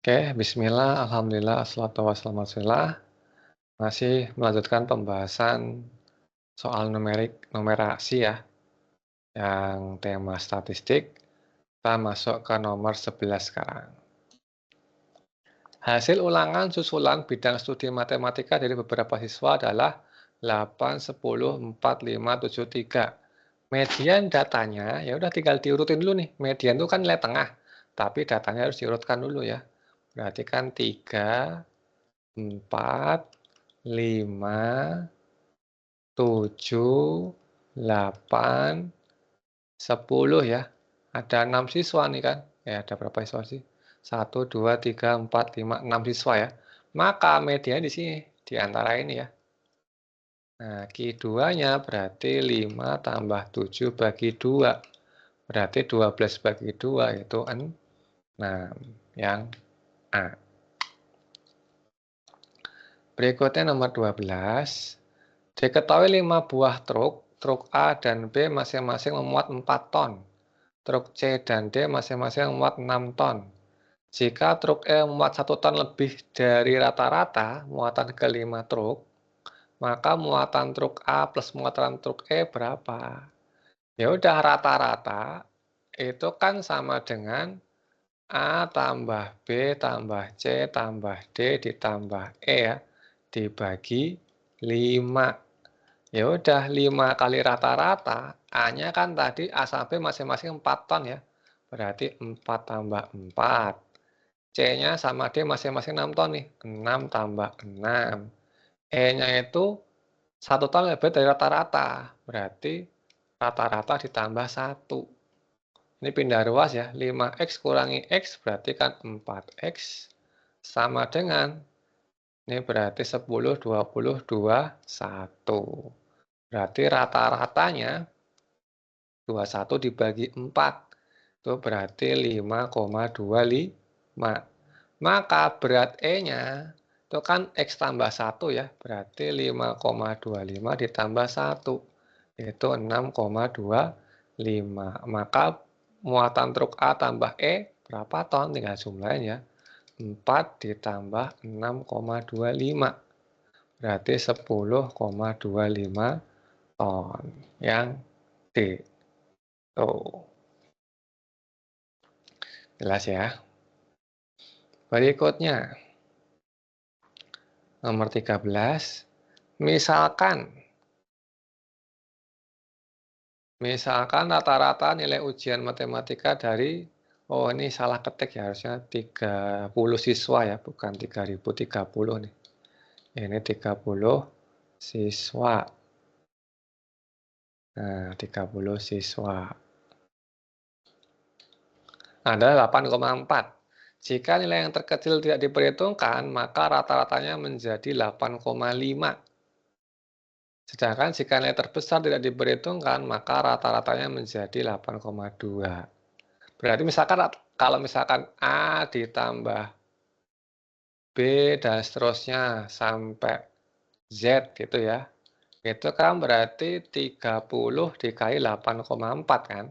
Oke, bismillah, alhamdulillah, assalatu wassalamu ala Rasulillah. Masih melanjutkan pembahasan soal numerasi ya, yang tema statistik. Kita masuk ke nomor 11 sekarang. Hasil ulangan susulan bidang studi matematika dari beberapa siswa adalah 8, 10, 4, 5, 7, 3. Median datanya, ya udah tinggal diurutin dulu nih. Median itu kan nilai tengah, tapi datanya harus diurutkan dulu ya. Berarti kan 3, 4, 5, 7, 8, 10 ya. Ada 6 siswa nih kan. Ya, ada berapa siswa sih? 1, 2, 3, 4, 5, 6 siswa ya. Maka median di sini, di antara ini ya. Nah, Q2-nya berarti 5 tambah 7 bagi 2. Berarti 12 bagi 2 itu 6. Yang A. Berikutnya nomor 12. Diketahui 5 buah truk A dan B masing-masing memuat 4 ton. Truk C dan D masing-masing memuat 6 ton. Jika truk E memuat 1 ton lebih dari rata-rata muatan kelima truk, maka muatan truk A plus muatan truk E berapa? Ya udah rata-rata itu kan sama dengan A tambah B tambah C tambah D ditambah E ya, dibagi 5. Ya udah 5 kali rata-rata, A-nya kan tadi A sampai B masing-masing 4 ton ya. Berarti 4 tambah 4. C-nya sama D masing-masing 6 ton nih. 6 tambah 6. E-nya itu 1 ton lebih dari rata-rata. Berarti rata-rata ditambah 1. Ini pindah ruas ya. 5X kurangi X berarti kan 4X sama dengan, ini berarti 10, 20, 21. Berarti rata-ratanya 21 dibagi 4. Itu berarti 5,25. Maka berat E-nya itu kan X tambah 1 ya. Berarti 5,25 ditambah 1. Itu 6,25. Maka muatan truk A tambah E berapa ton? Tinggal jumlahin ya. 4 ditambah 6,25. Berarti 10,25 ton. Yang D. Tuh. Jelas ya. Berikutnya. Nomor 13. Misalkan rata-rata nilai ujian matematika dari, oh ini salah ketik ya, harusnya 30 siswa ya, bukan 3000, 30 nih. Ini 30 siswa. Nah, 30 siswa. Adalah 8,4. Jika nilai yang terkecil tidak diperhitungkan, maka rata-ratanya menjadi 8,5. Sedangkan jika nilai terbesar tidak diperhitungkan, maka rata-ratanya menjadi 8,2. Berarti misalkan kalau misalkan A ditambah B dan seterusnya sampai Z gitu ya. Itu kan berarti 30 dikali 8,4 kan.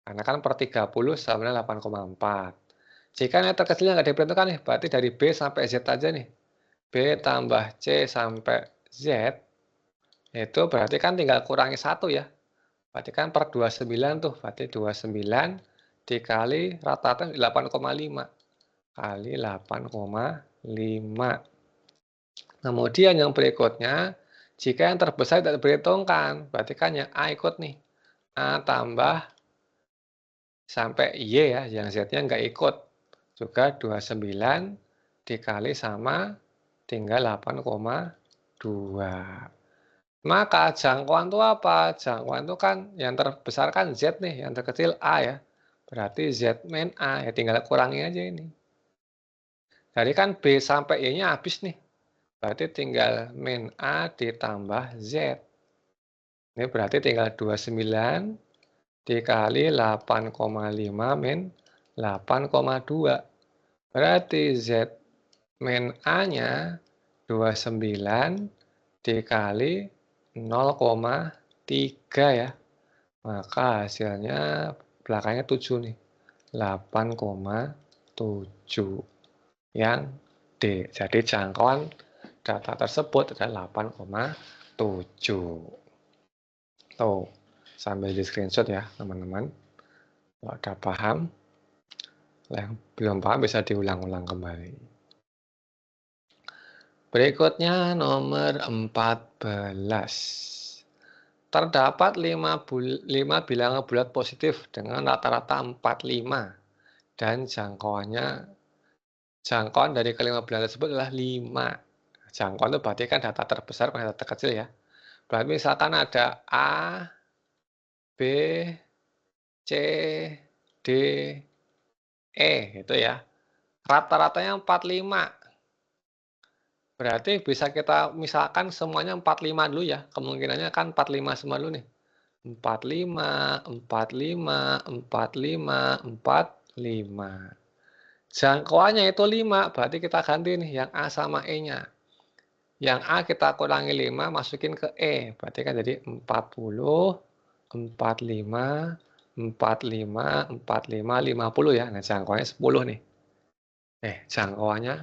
Karena kan per 30 sama dengan 8,4. Jika nilai terkecilnya nggak diperhitungkan nih, berarti dari B sampai Z aja nih. B tambah C sampai Z, itu berarti kan tinggal kurangi 1 ya. Berarti kan per 29 tuh, berarti 29 dikali rata-rata 8,5 kali 8,5. Kemudian yang berikutnya, jika yang terbesar tidak diperhitungkan, berarti kan yang A ikut nih. A tambah sampai Y ya, yang Z-nya nggak ikut. Juga 29 dikali sama tinggal 8,2. Maka jangkauan itu apa? Jangkauan itu kan yang terbesar kan Z nih, yang terkecil A ya. Berarti Z min A, ya tinggal kurangi aja ini. Jadi kan B sampai Y-nya habis nih. Berarti tinggal min A ditambah Z. Ini berarti tinggal 29 dikali 8,5 min 8,2. Berarti Z min A-nya 29 dikali 0,3 ya. Maka hasilnya belakangnya 7 nih. 8,7. yang D. Jadi jangkauan data tersebut adalah 8,7. Tuh, sambil di screenshot ya teman-teman. Kalau udah paham, yang belum paham bisa diulang-ulang kembali. Berikutnya nomor 14. Terdapat 5 bilangan bulat positif dengan rata-rata 45 dan jangkauan dari kelima bilangan tersebut adalah 5. Jangkauan itu berarti kan data terbesar bukan data terkecil ya. Berarti misalkan ada A, B, C, D, E gitu ya. Rata-ratanya 45. Berarti bisa kita misalkan semuanya 45 dulu ya. Kemungkinannya kan 45 semua dulu nih. 45, 45, 45, 45. Jangkauannya itu 5, berarti kita ganti nih yang A sama E-nya. Yang A kita kurangi 5, masukin ke E. Berarti kan jadi 40, 45, 45, 45, 50 ya. Nah, jangkauannya 10 nih. Jangkauannya,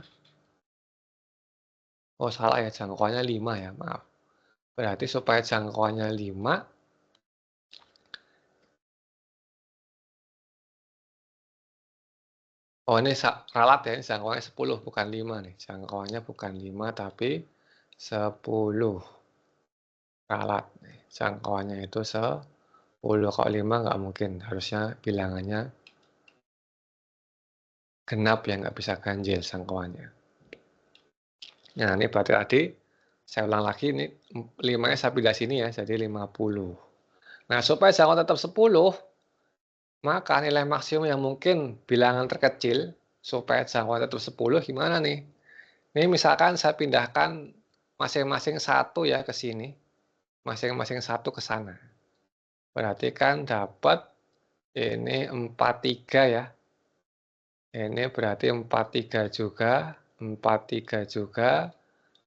oh salah ya, jangkauannya 5 ya, maaf. Berarti supaya jangkauannya 5, oh ini ralat ya, ini jangkauannya 10, bukan 5 nih. Jangkauannya bukan 5, tapi 10. Ralat. Jangkauannya itu 10, kalau 5 nggak mungkin. Harusnya bilangannya genap ya, nggak bisa ganjil jangkauannya. Nah, ini berarti tadi, saya ulang lagi, ini 5-nya saya pindah sini ya, jadi 50. Nah, supaya jangkauan tetap 10, maka nilai maksimum yang mungkin bilangan terkecil, supaya jangkauan tetap 10, gimana nih? Ini misalkan saya pindahkan masing-masing 1 ya ke sini, masing-masing 1 ke sana. Berarti kan dapat ini 43 ya. Ini berarti 43 juga, 43 juga,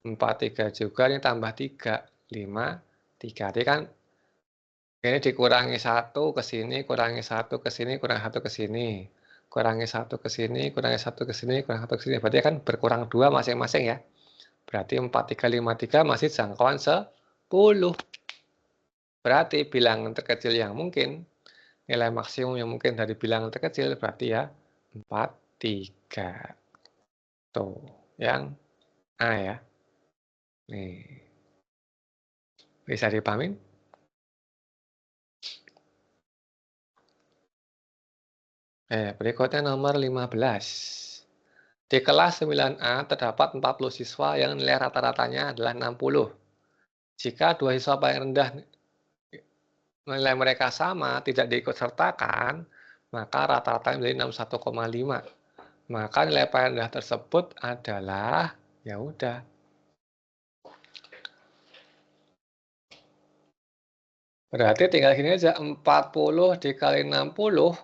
43 juga, ini tambah 3, 5, 3. Jadi kan ini dikurangi 1 ke sini, kurangi 1 ke sini, kurangi 1 ke sini. Kurangi 1 ke sini, kurangi 1 ke sini, kurangi 1 ke sini. Berarti kan berkurang 2 masing-masing ya. Berarti 4353 masih jangkauan 10. Berarti bilangan terkecil yang mungkin, nilai maksimum yang mungkin dari bilangan terkecil berarti ya 43. Tuh, yang A ya. Nih. Bisa dipahamin? Berikutnya nomor 15. Di kelas 9A terdapat 40 siswa yang nilai rata-ratanya adalah 60. Jika dua siswa paling rendah nilai mereka sama, tidak diikutsertakan, maka rata-ratanya menjadi 61,5. Maka nilai paling rendah tersebut adalah, ya udah, berarti tinggal gini aja, 40 dikali 60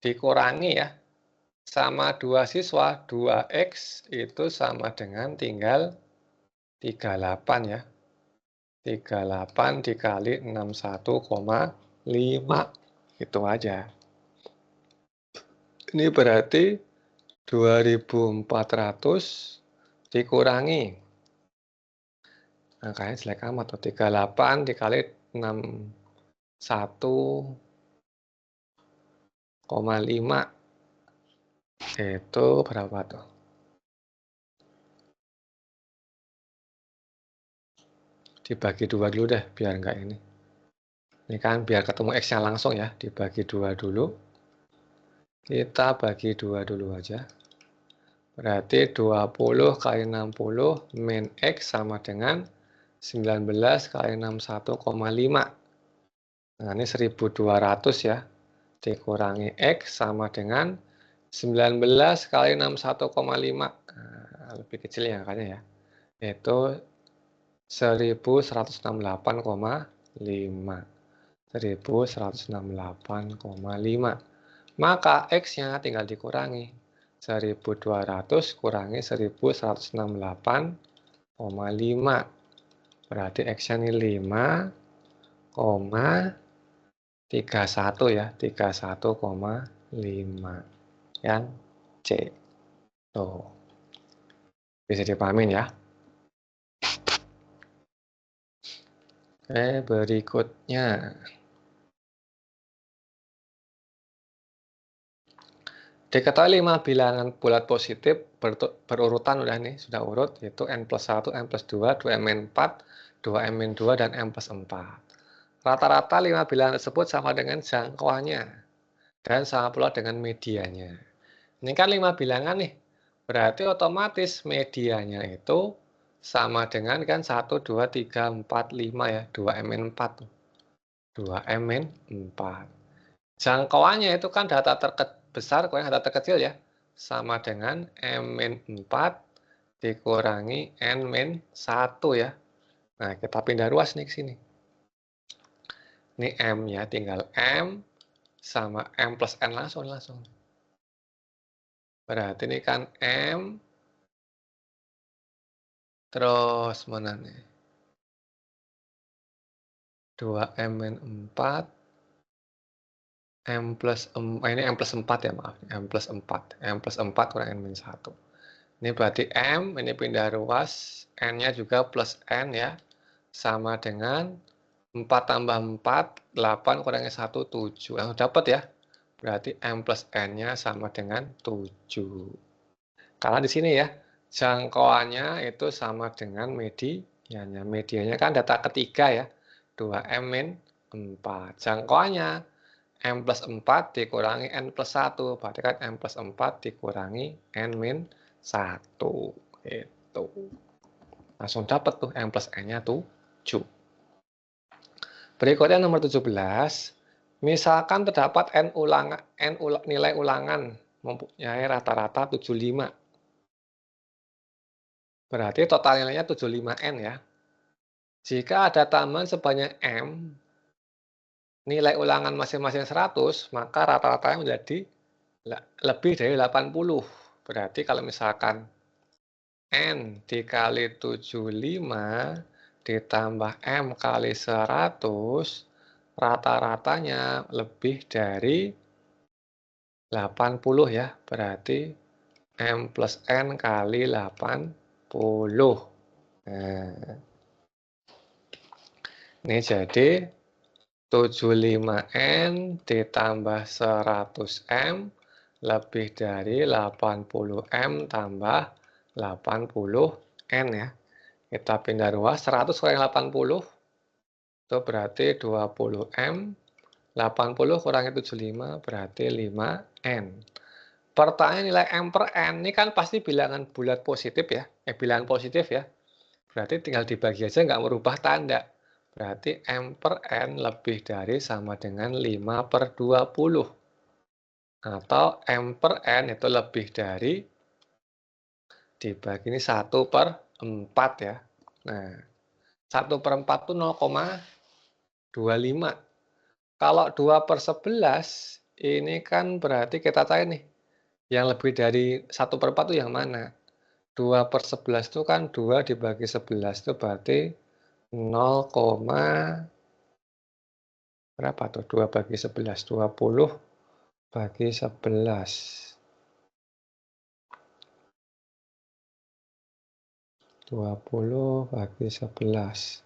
dikurangi ya, sama 2 siswa, 2X itu sama dengan tinggal 38 ya. 38 dikali 61,5. Itu aja. Ini berarti 2400 dikurangi. Angkanya jelek amat tuh. 38 dikali 61,5. Itu berapa tuh? Dibagi 2 dulu deh, biar enggak ini. Ini kan biar ketemu X-nya langsung ya. Dibagi 2 dulu. Kita bagi 2 dulu aja. Berarti 20 kali 60 min X sama dengan 19 kali 61,5. Nah, ini 1200 ya. Dikurangi X sama dengan 19 kali 61,5. Nah, lebih kecil ya angkanya ya. Itu 1168,5. 1168,5. Maka X-nya tinggal dikurangi. 1200 kurangi 1168,5. Berarti X-nya ini 5,31 ya. 31,5. Yang C. Tuh. Bisa dipahamin ya. Oke, berikutnya. Diketahui 5 bilangan bulat positif berurutan udah nih, sudah urut, yaitu n+1, n+2, 2m-4, 2m-2, dan m+4. Rata-rata 5 bilangan tersebut sama dengan jangkauannya, dan sama pula dengan medianya. Ini kan 5 bilangan nih, berarti otomatis medianya itu sama dengan kan 1, 2, 3, 4, 5 ya, 2m-4. 2m-4. Jangkauannya itu kan data terbesar kurang data terkecil ya. Sama dengan M-4 dikurangi N-1 ya. Nah, kita pindah ruas nih ke sini. Ini M ya, tinggal M sama M plus N langsung. Berarti ini kan M, terus mana nih? 2M-4, ini M plus 4 ya, maaf. M plus 4. M plus 4 kurang N-1. Ini berarti M, ini pindah ruas, N-nya juga plus N ya. Sama dengan 4 tambah 4, 8 kurangi 1, 7. Yang dapat ya. Berarti M plus N-nya sama dengan 7. Karena di sini ya, jangkauannya itu sama dengan medianya. Medianya kan data ketiga ya. 2M-4. Jangkauannya M plus 4 dikurangi N plus 1. Berarti kan M plus 4 dikurangi N-1. Gitu. Langsung dapat tuh M plus N-nya 7. Berikutnya nomor 17. Misalkan terdapat nilai ulangan mempunyai rata-rata 75. Berarti total nilainya 75N ya. Jika ada tambahan sebanyak M, nilai ulangan masing-masing 100, maka rata-ratanya menjadi lebih dari 80. Berarti kalau misalkan N dikali 75 ditambah M kali 100, rata-ratanya lebih dari 80 ya. Berarti M plus N kali 80. Nah, ini jadi 75N ditambah 100M lebih dari 80M tambah 80N ya. Kita pindah ruas, 100 kurangi 80, itu berarti 20M. 80 kurangi 75 berarti 5N. Pertanyaan nilai M per N, ini kan pasti bilangan bulat positif ya. Bilangan positif ya. Berarti tinggal dibagi aja, nggak merubah tanda. Berarti M per N lebih dari sama dengan 5 per 20. Atau M per N itu lebih dari dibagi ini 1 per 4 ya. Nah, 1 per 4 itu 0,25. Kalau 2 per 11, ini kan berarti kita cari nih. Yang lebih dari 1 per 4 itu yang mana? 2 per 11 itu kan 2 dibagi 11 itu berarti 0, berapa tuh? 2 bagi 11, 20 bagi 11. 20 bagi 11.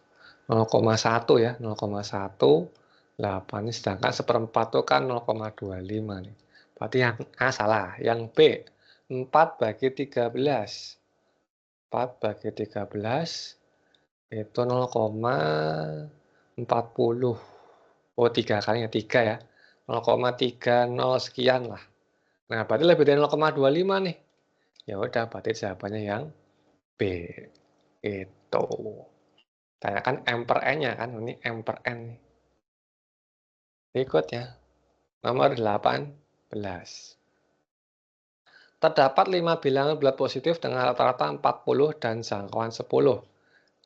0,1 ya, 0,18. Sedangkan seperempat itu kan 0,25 nih. Berarti yang A salah, yang B 4 bagi 13. 4 bagi 13 itu 0,40. Oh, 3 kalinya 3 ya. 0,30 sekian lah. Nah, berarti lebih dari 0,25 nih. Ya udah, berarti jawabannya yang B. Itu. Tanyakan M per N-nya kan, ini M per N nih. Berikutnya, nomor 18. Terdapat 5 bilangan bulat positif dengan rata-rata 40 dan jangkauan 10.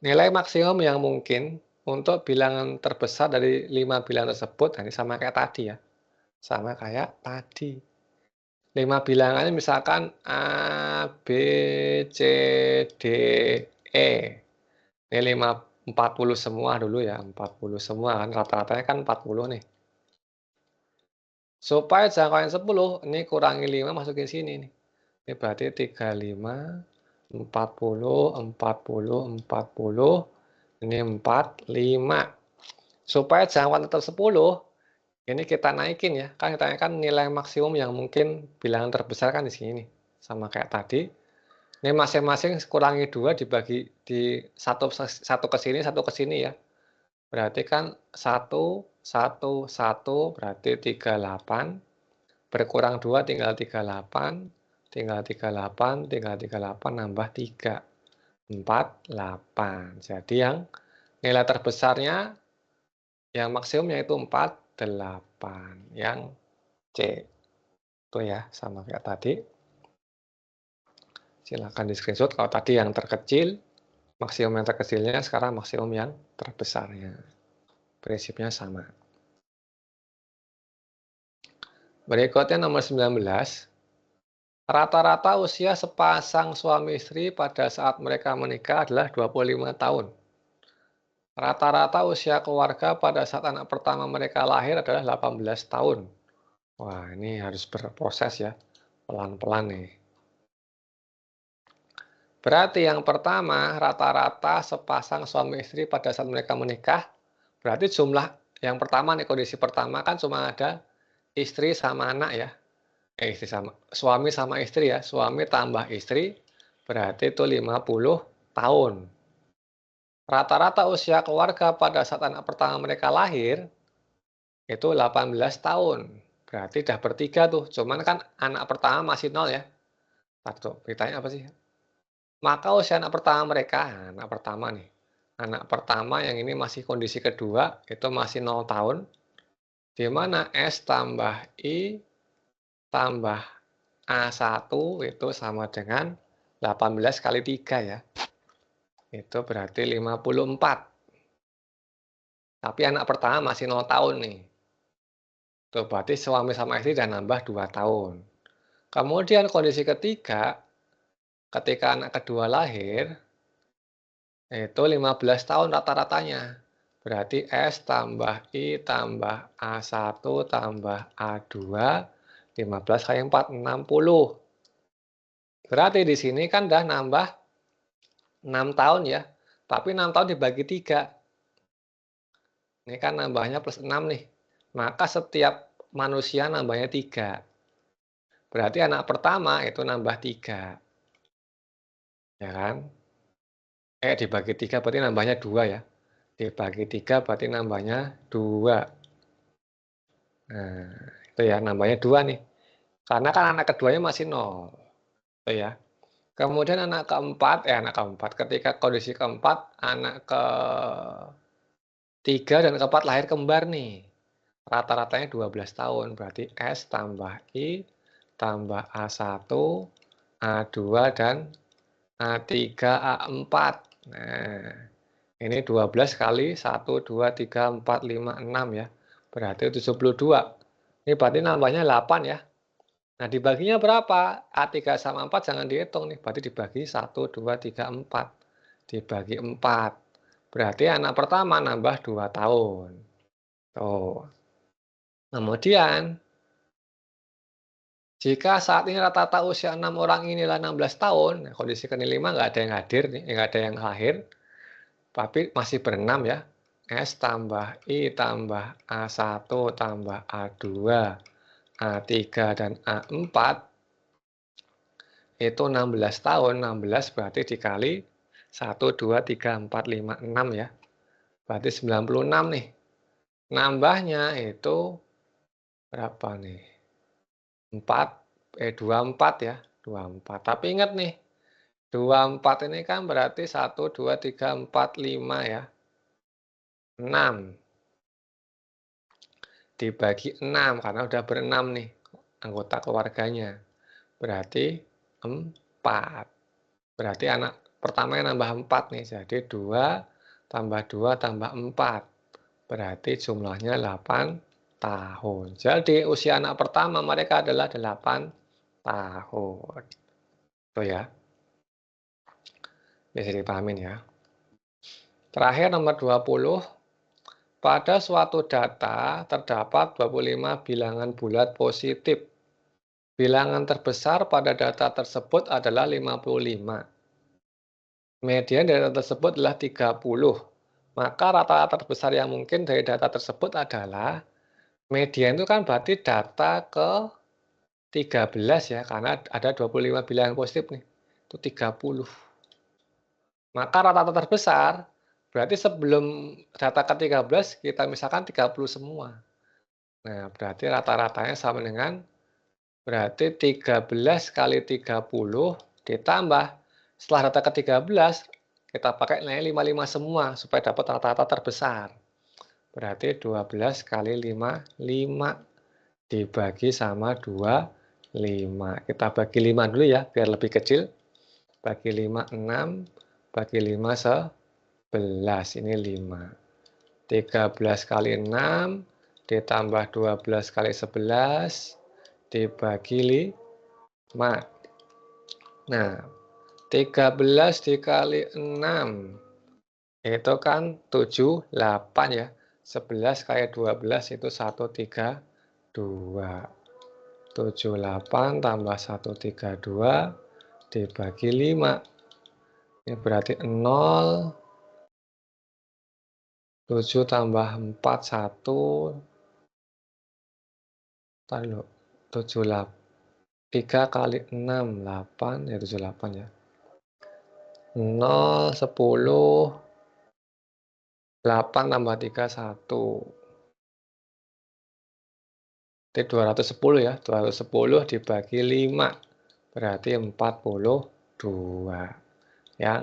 Nilai maksimum yang mungkin untuk bilangan terbesar dari 5 bilangan tersebut, nah ini sama kayak tadi ya. Sama kayak tadi. 5 bilangannya misalkan A, B, C, D, E. Ini 40 semua dulu ya, 40 semua kan, rata-ratanya kan 40 nih. Supaya jangkauan 10, ini kurangi 5 masukin sini nih. Ini berarti 35, 40, 40, 40. Ini 4, 5. Supaya jangkauan tetap 10, ini kita naikin ya. Kan kita kan nilai maksimum yang mungkin bilangan terbesar kan di sini nih. Sama kayak tadi. Ini masing-masing kurangi 2 dibagi di satu ke sini, satu ke sini ya. Berarti kan 1, 1, 1 berarti 38. Berkurang 2 tinggal 38. Tinggal 38, tinggal 38 nambah 3. 48. Jadi yang nilai terbesarnya yang maksimumnya itu 48. Yang C. Itu ya, sama kayak tadi. Silakan di-screenshot kalau tadi yang terkecil, maksimum yang terkecilnya, sekarang maksimum yang terbesarnya. Prinsipnya sama. Berikutnya nomor 19. Rata-rata usia sepasang suami istri pada saat mereka menikah adalah 25 tahun. Rata-rata usia keluarga pada saat anak pertama mereka lahir adalah 18 tahun. Wah, ini harus berproses ya, pelan-pelan nih. Berarti yang pertama, rata-rata sepasang suami istri pada saat mereka menikah, berarti jumlah yang pertama nih, kondisi pertama kan cuma ada istri sama anak ya. Suami sama istri ya, suami tambah istri, berarti itu 50 tahun. Rata-rata usia keluarga pada saat anak pertama mereka lahir, itu 18 tahun. Berarti udah bertiga tuh, cuman kan anak pertama masih 0 ya. Satu, beritanya apa sih? Maka usia anak pertama mereka, anak pertama nih. Anak pertama yang ini masih kondisi kedua, itu masih 0 tahun. Di mana S tambah I tambah A1 itu sama dengan 18 kali 3 ya. Itu berarti 54. Tapi anak pertama masih 0 tahun nih. Tuh, berarti suami sama istri udah nambah 2 tahun. Kemudian kondisi ketiga, ketika anak kedua lahir, itu 15 tahun rata-ratanya. Berarti S tambah I tambah A1 tambah A2, 15 kali 4, 60. Berarti di sini kan udah nambah 6 tahun ya. Tapi 6 tahun dibagi 3. Ini kan nambahnya plus 6 nih. Maka setiap manusia nambahnya 3. Berarti anak pertama itu nambah 3. Ya kan? Dibagi 3 berarti nambahnya 2 ya. Dibagi 3 berarti nambahnya 2. Nah, itu ya nambahnya 2 nih. Karena kan anak keduanya masih 0. Itu ya. Kemudian anak keempat, ketika kondisi keempat, anak ketiga dan keempat lahir kembar nih. Rata-ratanya 12 tahun. Berarti S tambah I tambah A1, A2, dan A3, A4. Nah, ini 12 kali 1, 2, 3, 4, 5, 6 ya. Berarti 72. Ini berarti nambahnya 8 ya. Nah, dibaginya berapa? A3 sama 4 jangan dihitung nih. Berarti dibagi 1, 2, 3, 4. Dibagi 4. Berarti anak pertama nambah 2 tahun. Tuh. Kemudian, jika saat ini rata-rata usia 6 orang inilah 16 tahun, nah kondisi ke-5 nggak ada yang hadir nih, nggak ada yang lahir, tapi masih berenam ya. S tambah I tambah A1 tambah A2, A3, dan A4, itu 16 tahun. 16 berarti dikali 1, 2, 3, 4, 5, 6 ya. Berarti 96 nih. Nambahnya itu berapa nih? 24 ya. 24. Tapi ingat nih, 24 ini kan berarti 1, 2, 3, 4, 5 ya. 6. Dibagi 6 karena udah berenam nih anggota keluarganya. Berarti 4. Berarti anak pertamanya nambah 4 nih. Jadi 2 tambah 2 tambah 4. Berarti jumlahnya 8 tahun. Jadi usia anak pertama mereka adalah 8 tahun. Tuh ya. Bisa dipahamin ya. Terakhir nomor 20. Pada suatu data terdapat 25 bilangan bulat positif. Bilangan terbesar pada data tersebut adalah 55. Median dari data tersebut adalah 30. Maka rata-rata terbesar yang mungkin dari data tersebut adalah median itu kan berarti data ke 13 ya, karena ada 25 bilangan positif nih, itu 30. Maka rata-rata terbesar, berarti sebelum data ke-13 kita misalkan 30 semua. Nah, berarti rata-ratanya sama dengan berarti 13 kali 30 ditambah setelah data ke-13 kita pakai nilai 55 semua supaya dapat rata-rata terbesar. Berarti 12 kali 5, 5 dibagi sama 25. Kita bagi 5 dulu ya, biar lebih kecil. Bagi 5, 6. Bagi 5, 11. Ini 5. 13 kali 6 ditambah 12 kali 11 dibagi 5. Nah, 13 dikali 6 itu kan 78 ya. 11 kali 12 itu 132. 78 tambah 132 dibagi 5. Ini berarti 0. 7 tambah 4, 1. Tadi loh, 78. 3 kali 6, 8. Ya 78 ya. 0, 10. 8 tambah 3, 1. Itu 210 ya. 210 dibagi 5. Berarti 42. Yang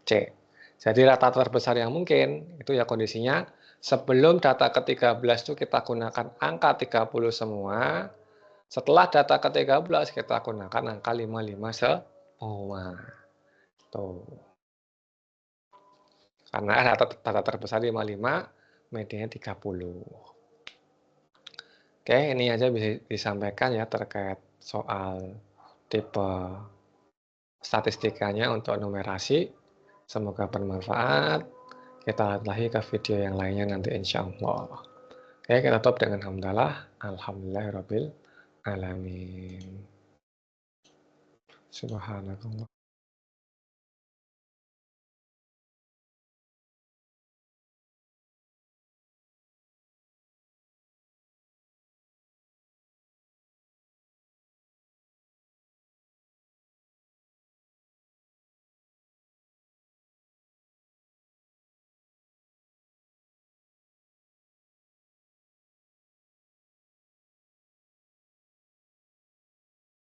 C. Jadi rata terbesar yang mungkin itu ya kondisinya sebelum data ke-13 itu kita gunakan angka 30 semua. Setelah data ke-13 kita gunakan angka 55 semua. Tuh. Karena data terbesar 55, medianya 30. Oke, ini aja bisa disampaikan ya terkait soal tipe statistikanya untuk numerasi. Semoga bermanfaat. Kita lihat lagi ke video yang lainnya nanti insya Allah. Oke, kita tutup dengan hamdalah. Alhamdulillahirabbil alamin. Subhanallah.